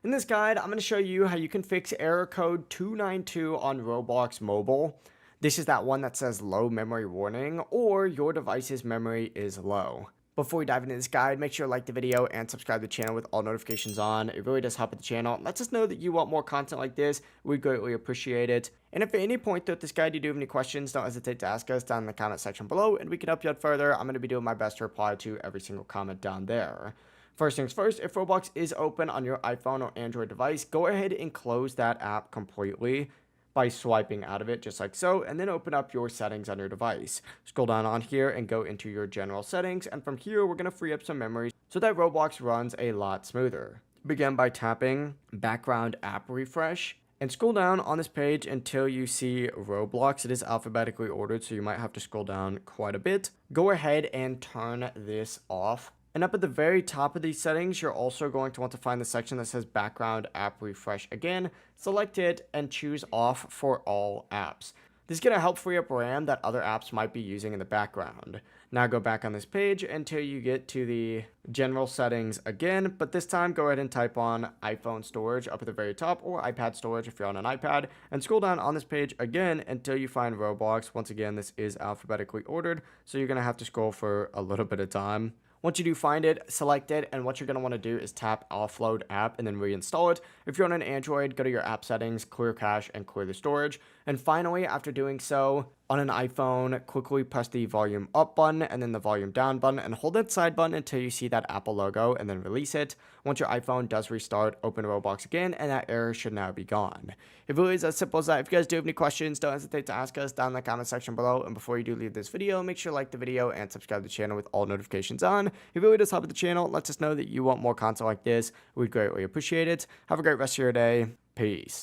In this guide, I'm going to show you how you can fix error code 292 on Roblox Mobile. This is that one that says low memory warning or your device's memory is low. Before we dive into this guide, make sure to like the video and subscribe to the channel with all notifications on. It really does help with the channel. It lets us know that you want more content like this. We'd greatly appreciate it. And if at any point throughout this guide you do have any questions, don't hesitate to ask us down in the comment section below and we can help you out further. I'm going to be doing my best to reply to every single comment down there. First things first, if Roblox is open on your iPhone or Android device, go ahead and close that app completely by swiping out of it just like so, and then open up your settings on your device. Scroll down on here and go into your general settings, and from here we're going to free up some memory so that Roblox runs a lot smoother. Begin by tapping background app refresh and scroll down on this page until you see Roblox. It is alphabetically ordered, so you might have to scroll down quite a bit. Go ahead and turn this off. And up at the very top of these settings, you're also going to want to find the section that says background app refresh again. Select it and choose off for all apps. This is going to help free up RAM that other apps might be using in the background. Now go back on this page until you get to the general settings again, but this time go ahead and type on iPhone storage up at the very top or iPad storage if you're on an iPad, and scroll down on this page again until you find Roblox. Once again, this is alphabetically ordered, so you're going to have to scroll for a little bit of time. Once you do find it, select it, and what you're going to want to do is tap offload app and then reinstall it. If you're on an Android, go to your app settings, clear cache, and clear the storage. And finally, after doing so, on an iPhone, quickly press the volume up button and then the volume down button and hold that side button until you see that Apple logo and then release it. Once your iPhone does restart, open Roblox again and that error should now be gone. It really is as simple as that. If you guys do have any questions, don't hesitate to ask us down in the comment section below. And before you do leave this video, make sure to like the video and subscribe to the channel with all notifications on. It really does help with the channel. It lets us know that you want more content like this. We'd greatly appreciate it. Have a great rest of your day. Peace.